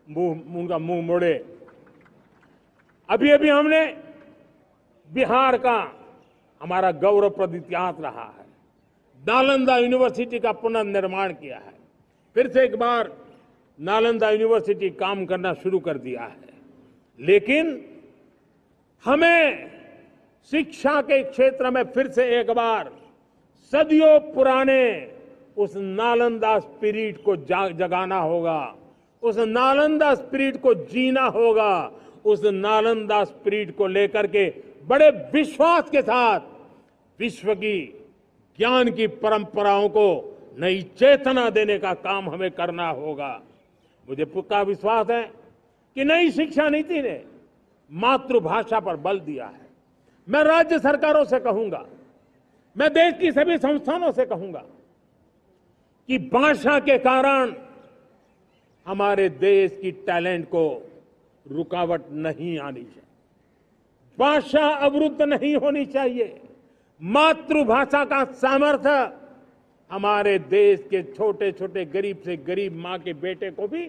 उनका मुंह मोड़े। अभी अभी हमने बिहार का हमारा गौरवप्रद इतिहास रहा है, नालंदा यूनिवर्सिटी का पुनर्निर्माण किया है। फिर से एक बार नालंदा यूनिवर्सिटी काम करना शुरू कर दिया है। लेकिन हमें शिक्षा के क्षेत्र में फिर से एक बार सदियों पुराने उस नालंदा स्पिरिट को जगाना होगा, उस नालंदा स्पिरिट को जीना होगा, उस नालंदा स्पिरिट को लेकर के बड़े विश्वास के साथ विश्व की ज्ञान की परंपराओं को नई चेतना देने का काम हमें करना होगा। मुझे पक्का विश्वास है कि नई शिक्षा नीति ने मातृभाषा पर बल दिया है। मैं राज्य सरकारों से कहूंगा, मैं देश की सभी संस्थानों से कहूंगा कि भाषा के कारण हमारे देश की टैलेंट को रुकावट नहीं आनी चाहिए, भाषा अवरुद्ध नहीं होनी चाहिए। मातृभाषा का सामर्थ्य हमारे देश के छोटे छोटे गरीब से गरीब मां के बेटे को भी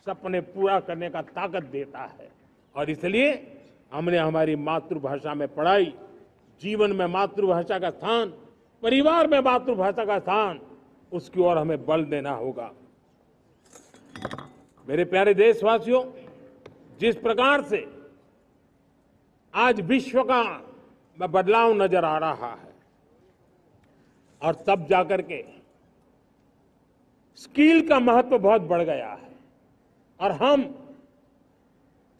सपने पूरा करने का ताकत देता है। और इसलिए हमने हमारी मातृभाषा में पढ़ाई, जीवन में मातृभाषा का स्थान, परिवार में मातृभाषा का स्थान, उसकी ओर हमें बल देना होगा। मेरे प्यारे देशवासियों, जिस प्रकार से आज विश्व का बदलाव नजर आ रहा है और तब जाकर के स्किल का महत्व बहुत बढ़ गया है और हम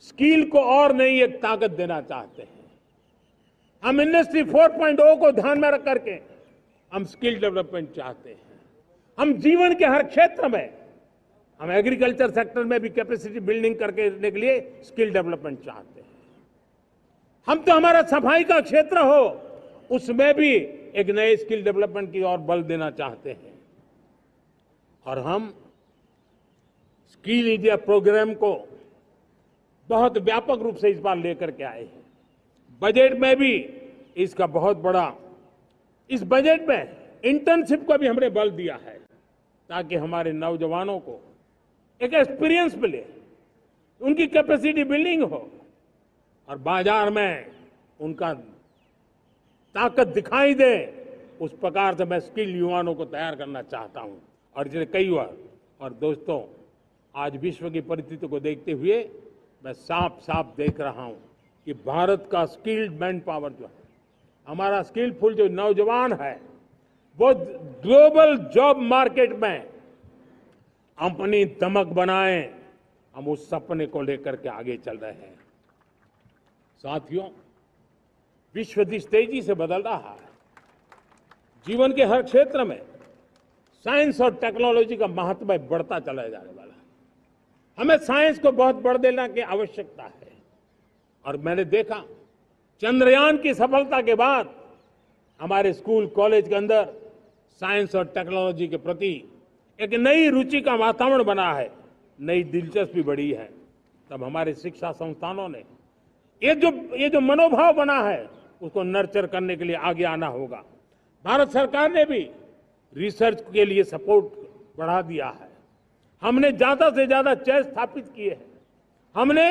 स्किल को और नई एक ताकत देना चाहते हैं। हम इंडस्ट्री 4.0 को ध्यान में रख करके हम स्किल डेवलपमेंट चाहते हैं। हम जीवन के हर क्षेत्र में, हम एग्रीकल्चर सेक्टर में भी कैपेसिटी बिल्डिंग करके देने के लिए स्किल डेवलपमेंट चाहते हैं। हम तो हमारा सफाई का क्षेत्र हो, उसमें भी एक नए स्किल डेवलपमेंट की ओर बल देना चाहते हैं। और हम स्किल इंडिया प्रोग्राम को बहुत व्यापक रूप से इस बार लेकर के आए हैं। बजट में भी इसका बहुत बड़ा, इस बजट में इंटर्नशिप को भी हमने बल दिया है ताकि हमारे नौजवानों को एक एक्सपीरियंस मिले, उनकी कैपेसिटी बिल्डिंग हो और बाजार में उनका ताकत दिखाई दे। उस प्रकार से मैं स्किल युवाओं को तैयार करना चाहता हूं। और इसलिए कई बार, और दोस्तों, आज विश्व की परिस्थिति को देखते हुए मैं साफ साफ देख रहा हूं कि भारत का स्किल्ड मैन पावर जो है, हमारा स्किलफुल जो नौजवान है, वो ग्लोबल जॉब मार्केट में अपनी दमक बनाए। हम उस सपने को लेकर के आगे चल रहे हैं। साथियों, विश्व जिस तेजी से बदल रहा है, जीवन के हर क्षेत्र में साइंस और टेक्नोलॉजी का महत्व बढ़ता चला जाने वाला है। हमें साइंस को बहुत बढ़ देने की आवश्यकता है। और मैंने देखा चंद्रयान की सफलता के बाद हमारे स्कूल कॉलेज के अंदर साइंस और टेक्नोलॉजी के प्रति एक नई रुचि का वातावरण बना है, नई दिलचस्पी बढ़ी है। तब हमारे शिक्षा संस्थानों ने ये जो मनोभाव बना है उसको नर्चर करने के लिए आगे आना होगा। भारत सरकार ने भी रिसर्च के लिए सपोर्ट बढ़ा दिया है। हमने ज्यादा से ज्यादा चेयर स्थापित किए हैं। हमने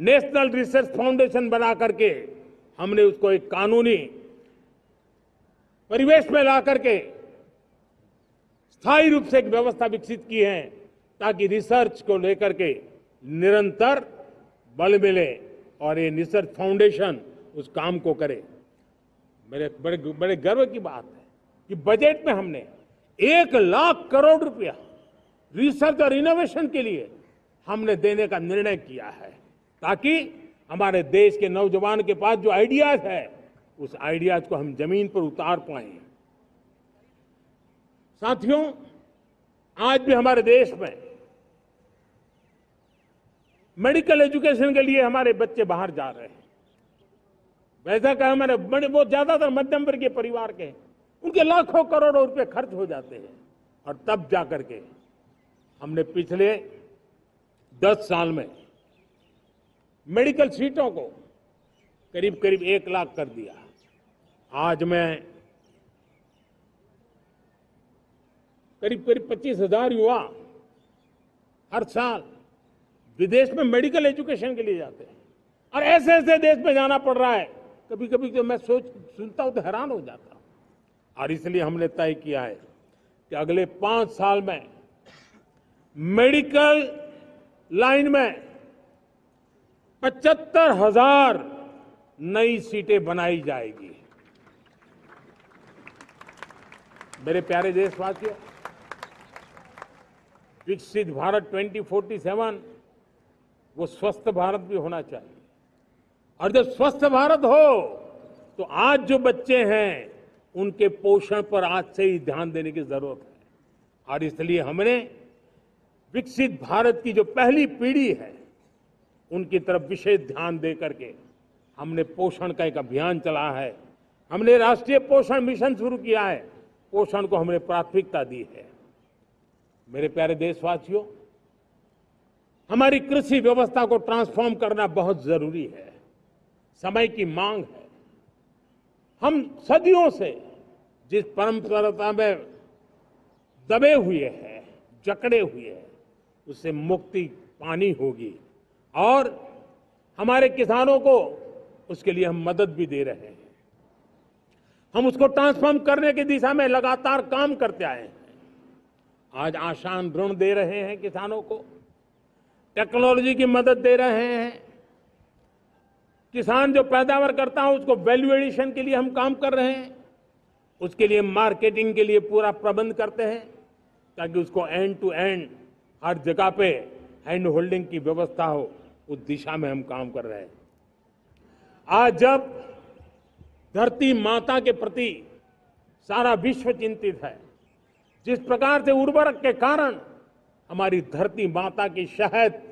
नेशनल रिसर्च फाउंडेशन बना करके हमने उसको एक कानूनी परिवेश में ला करके स्थायी रूप से एक व्यवस्था विकसित की है ताकि रिसर्च को लेकर के निरंतर बल मिले और ये रिसर्च फाउंडेशन उस काम को करे। मेरे बड़े गर्व की बात है कि बजट में हमने 1 लाख करोड़ रुपया रिसर्च और इनोवेशन के लिए हमने देने का निर्णय किया है ताकि हमारे देश के नौजवान के पास जो आइडियाज है उस आइडियाज को हम जमीन पर उतार पाए। साथियों, आज भी हमारे देश में मेडिकल एजुकेशन के लिए हमारे बच्चे बाहर जा रहे हैं। वैसा कहा मैंने, वो ज्यादातर मध्यम वर्गीय परिवार के, उनके लाखों करोड़ों रुपए खर्च हो जाते हैं। और तब जाकर के हमने पिछले 10 साल में मेडिकल सीटों को करीब करीब 1 लाख कर दिया। आज मैं करीब करीब 25,000 युवा हर साल विदेश में मेडिकल एजुकेशन के लिए जाते हैं, और ऐसे ऐसे देश में जाना पड़ रहा है। कभी कभी तो मैं सुनता हूं तो हैरान हो जाता हूं। और इसलिए हमने तय किया है कि अगले 5 साल में मेडिकल लाइन में 75,000 नई सीटें बनाई जाएगी। मेरे प्यारे देशवासियों, विकसित भारत 2047 वो स्वस्थ भारत भी होना चाहिए, और जब स्वस्थ भारत हो तो आज जो बच्चे हैं उनके पोषण पर आज से ही ध्यान देने की जरूरत है। और इसलिए हमने विकसित भारत की जो पहली पीढ़ी है उनकी तरफ विशेष ध्यान दे करके हमने पोषण का एक अभियान चला है। हमने राष्ट्रीय पोषण मिशन शुरू किया है। पोषण को हमने प्राथमिकता दी है। मेरे प्यारे देशवासियों, हमारी कृषि व्यवस्था को ट्रांसफॉर्म करना बहुत जरूरी है, समय की मांग है। हम सदियों से जिस परंपरा में दबे हुए हैं, जकड़े हुए हैं, उससे मुक्ति पानी होगी, और हमारे किसानों को उसके लिए हम मदद भी दे रहे हैं। हम उसको ट्रांसफॉर्म करने की दिशा में लगातार काम करते आए हैं। आज आसान ऋण दे रहे हैं किसानों को, टेक्नोलॉजी की मदद दे रहे हैं। किसान जो पैदावार करता है उसको वैल्यू एडिशन के लिए हम काम कर रहे हैं। उसके लिए मार्केटिंग के लिए पूरा प्रबंध करते हैं, ताकि उसको एंड टू एंड हर जगह पे हैंड होल्डिंग की व्यवस्था हो। उस दिशा में हम काम कर रहे हैं। आज जब धरती माता के प्रति सारा विश्व चिंतित है, जिस प्रकार से उर्वरक के कारण हमारी धरती माता की शहद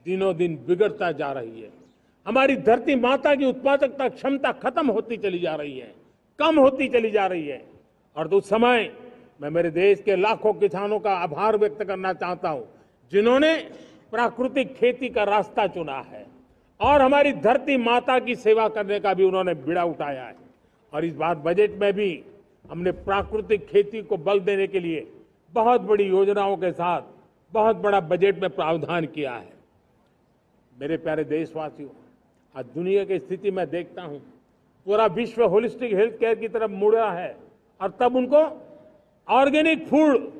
दिनों दिन बिगड़ता जा रही है, हमारी धरती माता की उत्पादकता क्षमता खत्म होती चली जा रही है, कम होती चली जा रही है। और उस समय मैं मेरे देश के लाखों किसानों का आभार व्यक्त करना चाहता हूं, जिन्होंने प्राकृतिक खेती का रास्ता चुना है और हमारी धरती माता की सेवा करने का भी उन्होंने बीड़ा उठाया है। और इस बार बजट में भी हमने प्राकृतिक खेती को बल देने के लिए बहुत बड़ी योजनाओं के साथ बहुत बड़ा बजट में प्रावधान किया है। मेरे प्यारे देशवासियों, आज दुनिया की स्थिति में देखता हूं, पूरा विश्व होलिस्टिक हेल्थ केयर की तरफ मुड़ रहा है, और तब उनको ऑर्गेनिक फूड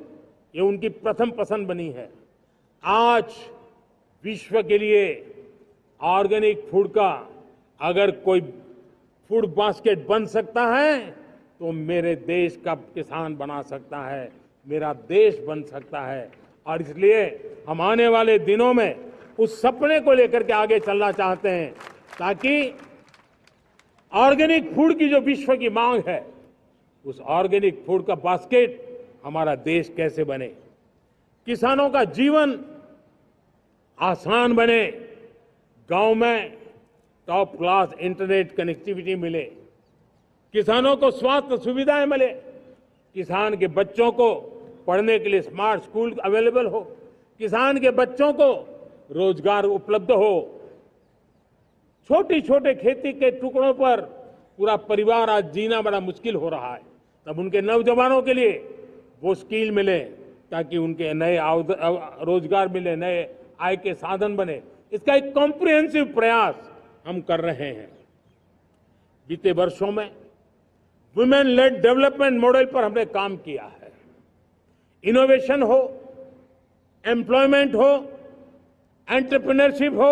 ये उनकी प्रथम पसंद बनी है। आज विश्व के लिए ऑर्गेनिक फूड का अगर कोई फूड बास्केट बन सकता है तो मेरे देश का किसान बना सकता है, मेरा देश बन सकता है। और इसलिए हम आने वाले दिनों में उस सपने को लेकर के आगे चलना चाहते हैं, ताकि ऑर्गेनिक फूड की जो विश्व की मांग है, उस ऑर्गेनिक फूड का बास्केट हमारा देश कैसे बने, किसानों का जीवन आसान बने, गांव में टॉप क्लास इंटरनेट कनेक्टिविटी मिले, किसानों को स्वास्थ्य सुविधाएं मिले, किसान के बच्चों को पढ़ने के लिए स्मार्ट स्कूल अवेलेबल हो, किसान के बच्चों को रोजगार उपलब्ध हो। छोटी छोटे खेती के टुकड़ों पर पूरा परिवार आज जीना बड़ा मुश्किल हो रहा है, तब उनके नौजवानों के लिए वो स्किल मिले, ताकि उनके नए रोजगार मिले, नए आय के साधन बने। इसका एक कॉम्प्रिहेंसिव प्रयास हम कर रहे हैं। बीते वर्षों में वुमेन लेड डेवलपमेंट मॉडल पर हमने काम किया है। इनोवेशन हो, एम्प्लॉयमेंट हो, एंटरप्रेन्योरशिप हो,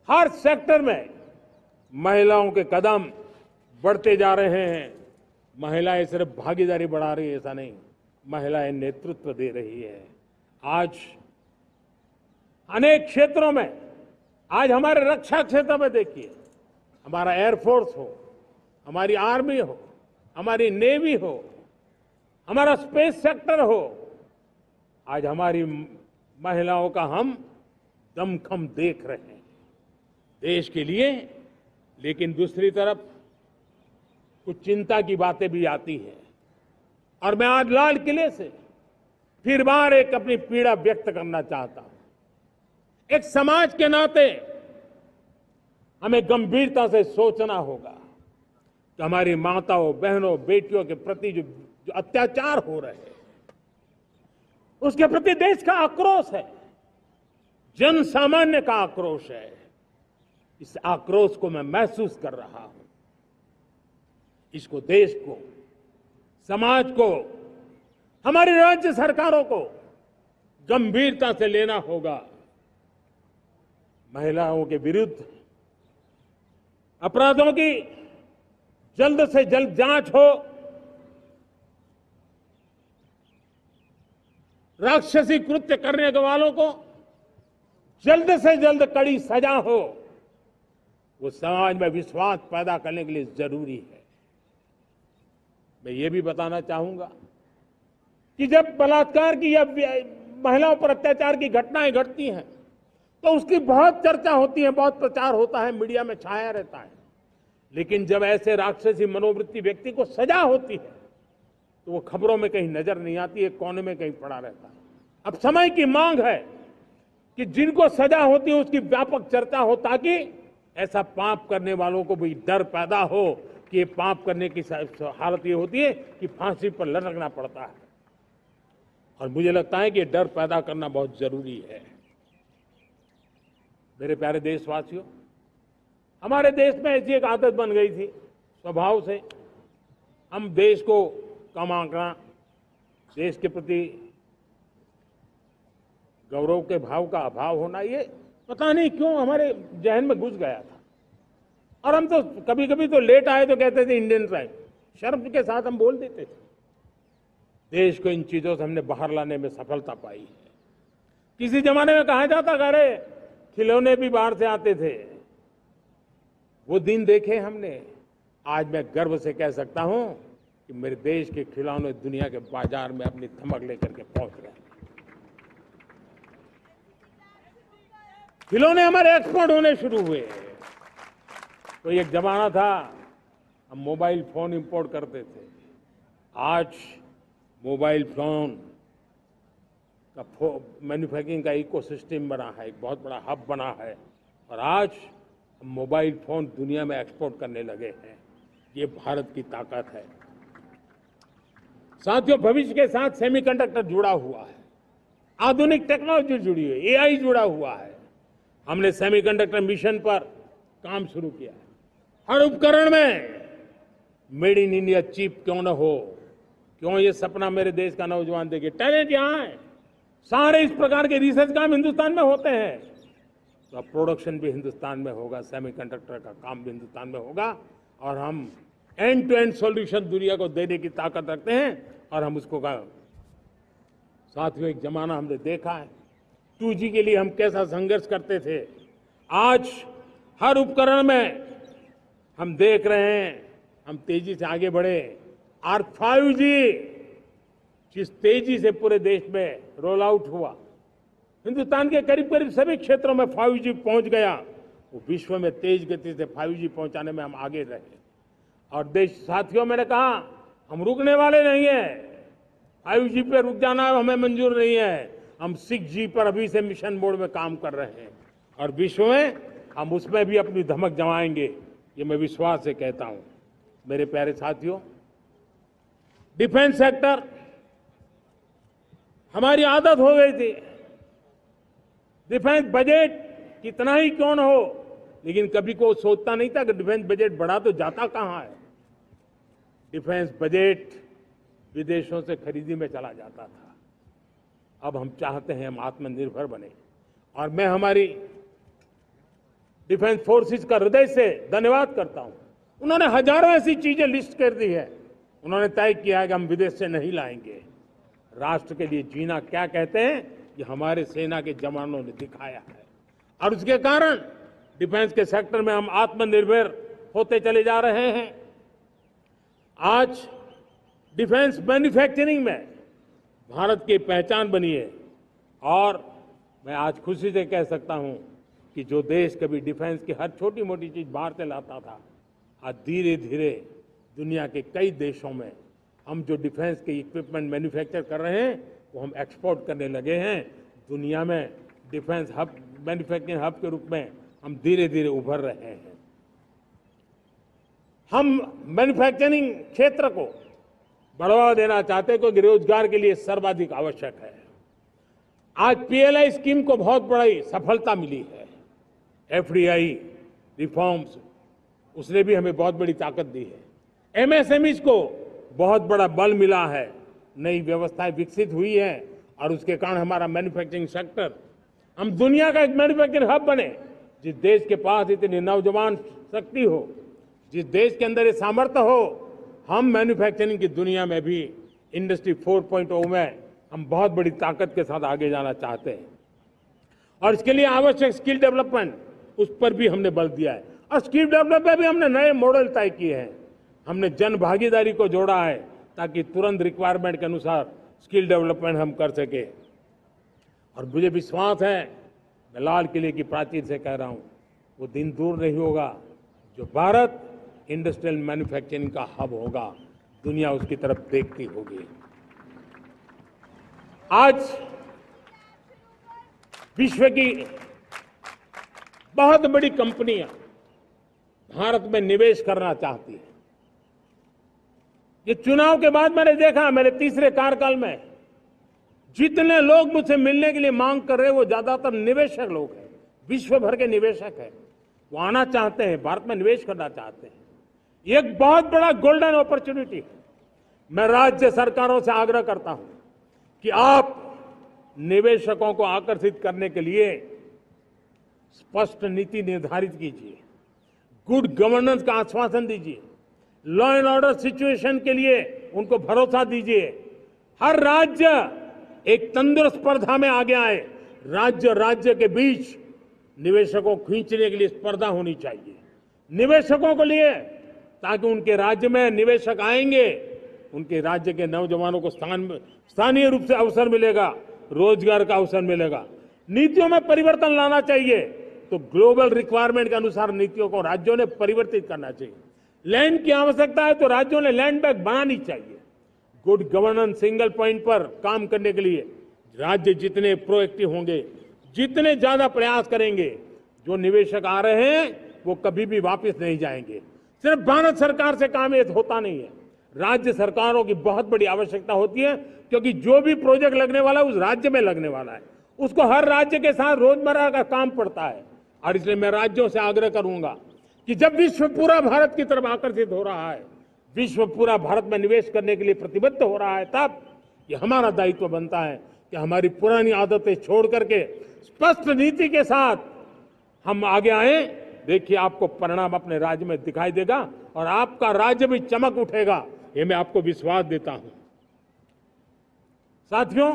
हर सेक्टर में महिलाओं के कदम बढ़ते जा रहे हैं। महिलाएं सिर्फ भागीदारी बढ़ा रही है ऐसा नहीं, महिलाएं नेतृत्व दे रही है। आज अनेक क्षेत्रों में, आज हमारे रक्षा क्षेत्र में देखिए, हमारा एयरफोर्स हो, हमारी आर्मी हो, हमारी नेवी हो, हमारा स्पेस सेक्टर हो, आज हमारी महिलाओं का हम दमखम देख रहे हैं देश के लिए। लेकिन दूसरी तरफ कुछ चिंता की बातें भी आती हैं, और मैं आज लाल किले से फिर बार एक अपनी पीड़ा व्यक्त करना चाहता हूं। एक समाज के नाते हमें गंभीरता से सोचना होगा कि हमारी माताओं, बहनों, बेटियों के प्रति जो अत्याचार हो रहे हैं, उसके प्रति देश का आक्रोश है। जन सामान्य का आक्रोश है। इस आक्रोश को मैं महसूस कर रहा हूं। इसको देश को, समाज को, हमारी राज्य सरकारों को गंभीरता से लेना होगा। महिलाओं के विरुद्ध अपराधों की जल्द से जल्द जांच हो, राक्षसी कृत्य करने वालों को जल्द से जल्द कड़ी सजा हो, वो समाज में विश्वास पैदा करने के लिए जरूरी है। मैं ये भी बताना चाहूंगा कि जब बलात्कार की या महिलाओं पर अत्याचार की घटनाएं घटती हैं तो उसकी बहुत चर्चा होती है, बहुत प्रचार होता है, मीडिया में छाया रहता है। लेकिन जब ऐसे राक्षसी मनोवृत्ति व्यक्ति को सजा होती है तो वो खबरों में कहीं नजर नहीं आती है, कोने में कहीं पड़ा रहता है। अब समय की मांग है कि जिनको सजा होती है उसकी व्यापक चर्चा हो, ताकि ऐसा पाप करने वालों को भी डर पैदा हो कि ये पाप करने की हालत ये होती है कि फांसी पर लटकना पड़ता है। और मुझे लगता है कि ये डर पैदा करना बहुत जरूरी है। मेरे प्यारे देशवासियों, हमारे देश में ऐसी एक आदत बन गई थी स्वभाव से, हम देश को कम आंकना, देश के प्रति गौरव के भाव का अभाव होना, ये पता नहीं क्यों हमारे जहन में घुस गया था। और हम तो कभी कभी तो लेट आए तो कहते थे इंडियन टाइम, शर्म के साथ हम बोल देते थे। देश को इन चीजों से हमने बाहर लाने में सफलता पाई है। किसी जमाने में कहा जाता कि अरे खिलौने भी बाहर से आते थे, वो दिन देखे हमने। आज मैं गर्व से कह सकता हूं कि मेरे देश के खिलौने दुनिया के बाजार में अपनी धमक लेकर के पहुंच रहे हैं। खिलौने हमारे एक्सपोर्ट होने शुरू हुए। तो एक जमाना था हम मोबाइल फोन इंपोर्ट करते थे। आज मोबाइल फोन का मैन्युफैक्चरिंग का इकोसिस्टम बना है, एक बहुत बड़ा हब बना है। और आज हम मोबाइल फोन दुनिया में एक्सपोर्ट करने लगे हैं। ये भारत की ताकत है। साथियों, भविष्य के साथ सेमीकंडक्टर जुड़ा हुआ है, आधुनिक टेक्नोलॉजी जुड़ी है, एआई जुड़ा हुआ है। हमने सेमीकंडक्टर मिशन पर काम शुरू किया है। हर उपकरण में मेड इन इंडिया चिप क्यों न हो, क्यों ये सपना मेरे देश का नौजवान देखे। टैलेंट यहाँ है, सारे इस प्रकार के रिसर्च काम हिंदुस्तान में होते हैं। तो अब प्रोडक्शन भी हिंदुस्तान में होगा, सेमीकंडक्टर का काम भी हिंदुस्तान में होगा। और हम एंड टू एंड सॉल्यूशन दुनिया को देने की ताकत रखते हैं और हम उसको साथियों, एक जमाना हमने देखा है 2G के लिए हम कैसा संघर्ष करते थे। आज हर उपकरण में हम देख रहे हैं, हम तेजी से आगे बढ़े। और 5G जिस तेजी से पूरे देश में रोल आउट हुआ, हिंदुस्तान के करीब करीब सभी क्षेत्रों में 5G पहुंच गया। वो विश्व में तेज गति से 5G पहुंचाने में हम आगे रहे। और देश साथियों, मैंने कहा हम रुकने वाले नहीं हैं। 5G पे रुक जाना हमें मंजूर नहीं है। हम 6G पर अभी से मिशन मोड में काम कर रहे हैं और विश्व में हम उसमें भी अपनी धमक जमाएंगे, ये मैं विश्वास से कहता हूं। मेरे प्यारे साथियों, डिफेंस सेक्टर हमारी आदत हो गई थी। डिफेंस बजट कितना ही क्यों न हो, लेकिन कभी कोई सोचता नहीं था कि डिफेंस बजट बढ़ा तो जाता कहां है। डिफेंस बजट विदेशों से खरीदी में चला जाता था। अब हम चाहते हैं हम आत्मनिर्भर बने। और मैं हमारी डिफेंस फोर्सेस का हृदय से धन्यवाद करता हूं। उन्होंने हजारों ऐसी चीजें लिस्ट कर दी है। उन्होंने तय किया है कि हम विदेश से नहीं लाएंगे। राष्ट्र के लिए जीना क्या कहते हैं, ये हमारे सेना के जवानों ने दिखाया है। और उसके कारण डिफेंस के सेक्टर में हम आत्मनिर्भर होते चले जा रहे हैं। आज डिफेंस मैन्युफैक्चरिंग में भारत की पहचान बनी है। और मैं आज खुशी से कह सकता हूं कि जो देश कभी डिफेंस की हर छोटी मोटी चीज बाहर से लाता था, आज धीरे धीरे दुनिया के कई देशों में हम जो डिफेंस के इक्विपमेंट मैन्युफैक्चर कर रहे हैं वो हम एक्सपोर्ट करने लगे हैं। दुनिया में डिफेंस हब, मैन्युफैक्चरिंग हब के रूप में हम धीरे धीरे उभर रहे हैं। हम मैन्युफैक्चरिंग क्षेत्र को बढ़ावा देना चाहते हैं क्योंकि रोजगार के लिए सर्वाधिक आवश्यक है। आज पीएलआई स्कीम को बहुत बड़ी सफलता मिली है। एफडीआई रिफॉर्म्स, उसने भी हमें बहुत बड़ी ताकत दी है। एमएसएमईज को बहुत बड़ा बल मिला है, नई व्यवस्थाएं विकसित हुई है और उसके कारण हमारा मैन्युफैक्चरिंग सेक्टर, हम दुनिया का एक मैन्युफैक्चरिंग हब बने। जिस देश के पास इतनी नौजवान शक्ति हो, जिस देश के अंदर ये सामर्थ्य हो, हम मैन्युफैक्चरिंग की दुनिया में भी इंडस्ट्री 4.0 में हम बहुत बड़ी ताकत के साथ आगे जाना चाहते हैं। और इसके लिए आवश्यक स्किल डेवलपमेंट, उस पर भी हमने बल दिया है। और स्किल डेवलपमेंट में भी हमने नए मॉडल तय किए हैं। हमने जन भागीदारी को जोड़ा है ताकि तुरंत रिक्वायरमेंट के अनुसार स्किल डेवलपमेंट हम कर सके। और मुझे विश्वास है, मैं लाल किले की प्राचीर से कह रहा हूं, वो दिन दूर नहीं होगा जो भारत इंडस्ट्रियल मैन्युफैक्चरिंग का हब होगा, दुनिया उसकी तरफ देखती होगी। आज विश्व की बहुत बड़ी कंपनियां भारत में निवेश करना चाहती हैं। ये चुनाव के बाद मैंने देखा, मेरे तीसरे कार्यकाल में जितने लोग मुझसे मिलने के लिए मांग कर रहे हैं वो ज्यादातर निवेशक लोग हैं, विश्व भर के निवेशक हैं। वो आना चाहते हैं, भारत में निवेश करना चाहते हैं। ये एक बहुत बड़ा गोल्डन अपॉर्चुनिटी है। मैं राज्य सरकारों से आग्रह करता हूं कि आप निवेशकों को आकर्षित करने के लिए स्पष्ट नीति निर्धारित कीजिए, गुड गवर्नेंस का आश्वासन दीजिए, लॉ एंड ऑर्डर सिचुएशन के लिए उनको भरोसा दीजिए। हर राज्य एक तंदुरुस्त स्पर्धा में आगे आए। राज्य के बीच निवेशकों को खींचने के लिए स्पर्धा होनी चाहिए, निवेशकों को लिए, ताकि उनके राज्य में निवेशक आएंगे, उनके राज्य के नौजवानों को स्थानीय रूप से अवसर मिलेगा, रोजगार का अवसर मिलेगा। नीतियों में परिवर्तन लाना चाहिए तो ग्लोबल रिक्वायरमेंट के अनुसार नीतियों को राज्यों ने परिवर्तित करना चाहिए। लैंड की आवश्यकता है तो राज्यों ने लैंड बैंक बनानी चाहिए। गुड गवर्नेंस सिंगल पॉइंट पर काम करने के लिए राज्य जितने प्रोएक्टिव होंगे, जितने ज्यादा प्रयास करेंगे, जो निवेशक आ रहे हैं वो कभी भी वापस नहीं जाएंगे। सिर्फ भारत सरकार से काम ये होता नहीं है, राज्य सरकारों की बहुत बड़ी आवश्यकता होती है, क्योंकि जो भी प्रोजेक्ट लगने वाला है उस राज्य में लगने वाला है, उसको हर राज्य के साथ रोजमर्रा का काम पड़ता है। और इसलिए मैं राज्यों से आग्रह करूंगा कि जब विश्व पूरा भारत की तरफ आकर्षित हो रहा है, विश्व पूरा भारत में निवेश करने के लिए प्रतिबद्ध हो रहा है, तब ये हमारा दायित्व बनता है कि हमारी पुरानी आदतें छोड़ करके स्पष्ट नीति के साथ हम आगे आए। देखिए, आपको परिणाम अपने राज्य में दिखाई देगा और आपका राज्य भी चमक उठेगा, ये मैं आपको विश्वास देता हूं। साथियों,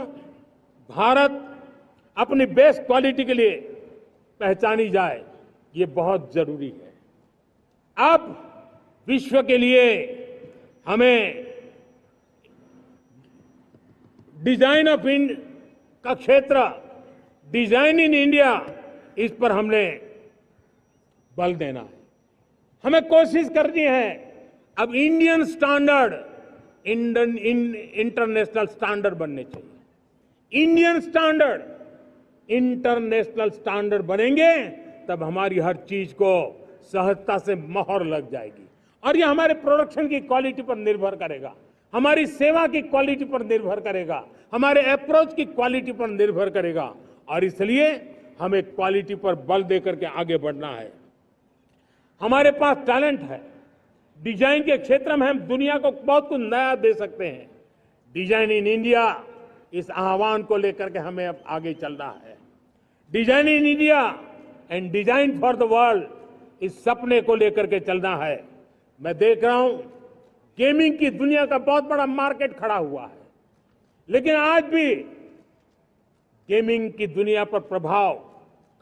भारत अपनी बेस्ट क्वालिटी के लिए पहचानी जाए, ये बहुत जरूरी है। अब विश्व के लिए हमें डिजाइन ऑफ इंडिया का क्षेत्र, डिजाइन इन इंडिया, इस पर हमने बल देना है। हमें कोशिश करनी है अब इंडियन स्टैंडर्ड इंटरनेशनल स्टैंडर्ड बनने चाहिए। इंडियन स्टैंडर्ड इंटरनेशनल स्टैंडर्ड बनेंगे तब हमारी हर चीज को सहजता से मोहर लग जाएगी। और ये हमारे प्रोडक्शन की क्वालिटी पर निर्भर करेगा, हमारी सेवा की क्वालिटी पर निर्भर करेगा, हमारे अप्रोच की क्वालिटी पर निर्भर करेगा। और इसलिए हमें क्वालिटी पर बल देकर के आगे बढ़ना है। हमारे पास टैलेंट है, डिजाइन के क्षेत्र में हम दुनिया को बहुत कुछ नया दे सकते हैं। डिजाइन इन इंडिया, इस आह्वान को लेकर के हमें अब आगे चलना है। Design in India and design for the world, इस सपने को लेकर के चलना है। मैं देख रहा हूं गेमिंग की दुनिया का बहुत बड़ा मार्केट खड़ा हुआ है, लेकिन आज भी गेमिंग की दुनिया पर प्रभाव,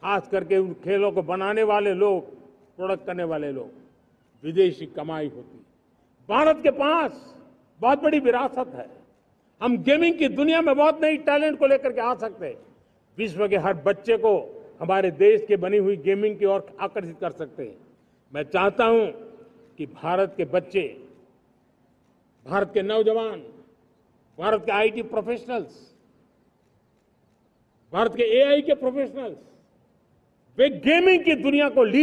खास करके उन खेलों को बनाने वाले लोग, प्रोडक्ट करने वाले लोग, विदेशी कमाई होती। भारत के पास बहुत बड़ी विरासत है, हम गेमिंग की दुनिया में बहुत नई टैलेंट को लेकर के आ सकते हैं। विश्व के हर बच्चे को हमारे देश के बनी हुई गेमिंग की ओर आकर्षित कर सकते हैं। मैं चाहता हूं कि भारत के बच्चे, भारत के नौजवान, भारत के आईटी प्रोफेशनल्स, भारत के एआई के प्रोफेशनल्स, वे गेमिंग की दुनिया को लीड